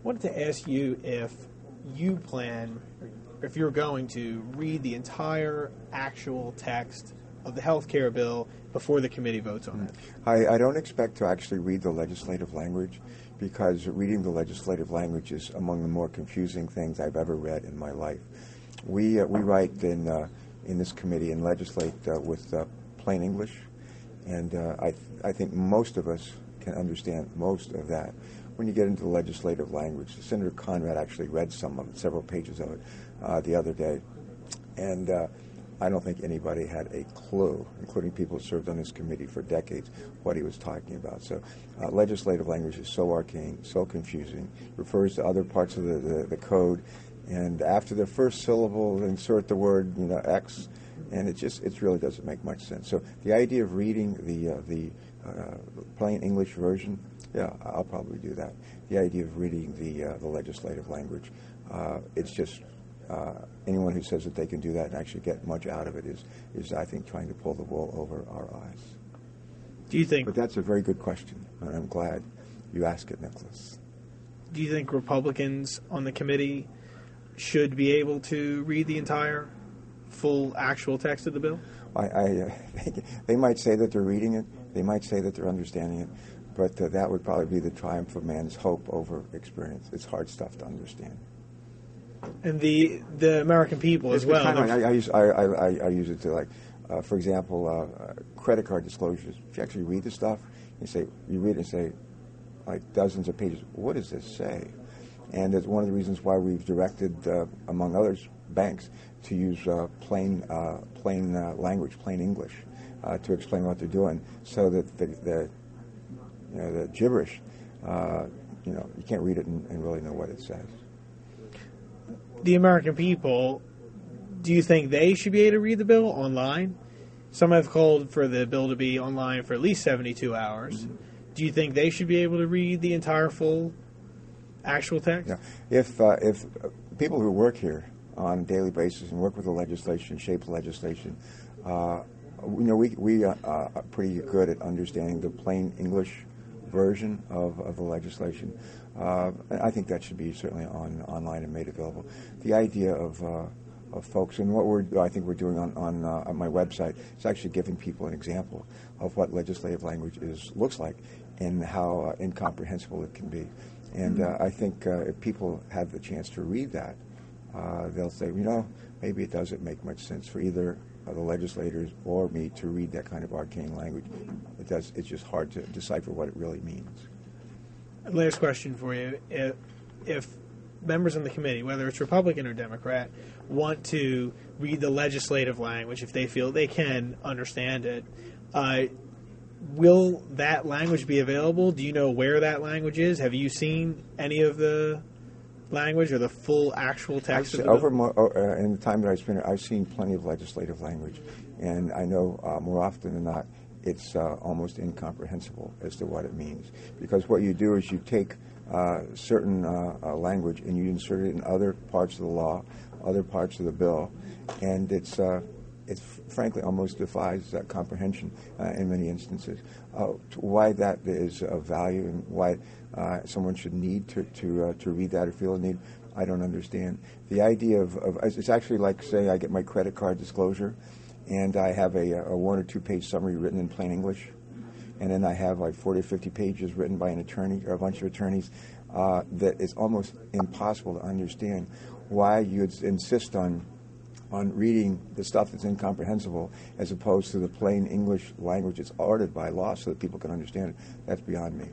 wanted to ask you if you plan, if you're going to read the entire actual text of the HealthCare bill before the committee votes on it. I don't expect to actually read the legislative language, because reading the legislative language is among the more confusing things I've ever read in my life. We write in this committee and legislate with plain English, and I think most of us can understand most of that. When you get into the legislative language, Senator Conrad actually read some of it, several pages of it, the other day, and I don't think anybody had a clue, including people who served on this committee for decades, what he was talking about. So legislative language is so arcane, so confusing, refers to other parts of the code, and after the first syllable, insert the word, X, and it really doesn't make much sense. So the idea of reading the plain English version, yeah, I'll probably do that. The idea of reading the legislative language, it's just anyone who says that they can do that and actually get much out of it is I think, trying to pull the wool over our eyes. Do you think? But that's a very good question, and I'm glad you asked it, Nicholas. Do you think Republicans on the committee should be able to read the entire full actual text of the bill? They might say that they're reading it. They might say that they're understanding it. But that would probably be the triumph of man's hope over experience. It's hard stuff to understand. And the American people as well. I use it to, like, for example, credit card disclosures. If you actually read the stuff, you read it and say, like, dozens of pages, what does this say? And it's one of the reasons why we've directed, among others, banks to use plain language, plain English, to explain what they're doing, so that the gibberish, you can't read it and really know what it says. The American people, do you think they should be able to read the bill online? Some have called for the bill to be online for at least 72 hours. Mm-hmm. Do you think they should be able to read the entire full actual text? Yeah. If people who work here on a daily basis and work with the legislation, shape the legislation, we are pretty good at understanding the plain English version of the legislation. I think that should be certainly online and made available. The idea of folks, and what I think we're doing on my website, is actually giving people an example of what legislative language looks like and how incomprehensible it can be. And I think if people have the chance to read that, they'll say, maybe it doesn't make much sense for either the legislators or me to read that kind of arcane language. It's just hard to decipher what it really means. Last question for you. If members in the committee, whether it's Republican or Democrat, want to read the legislative language, if they feel they can understand it, will that language be available? Do you know where that language is? Have you seen any of the language or the full actual text of the bill? In the time that I spent, I've seen plenty of legislative language, and I know more often than not it's almost incomprehensible as to what it means. Because what you do is you take certain language and you insert it in other parts of the law, other parts of the bill, and it's frankly almost defies comprehension in many instances. Why that is of value and why someone should need to read that or feel a need, I don't understand. The idea of it's actually like, say, I get my credit card disclosure, and I have a 1 or 2 page summary written in plain English, and then I have like 40 or 50 pages written by an attorney or a bunch of attorneys that it's almost impossible to understand why you'd insist on reading the stuff that's incomprehensible as opposed to the plain English language that's ordered by law so that people can understand it. That's beyond me.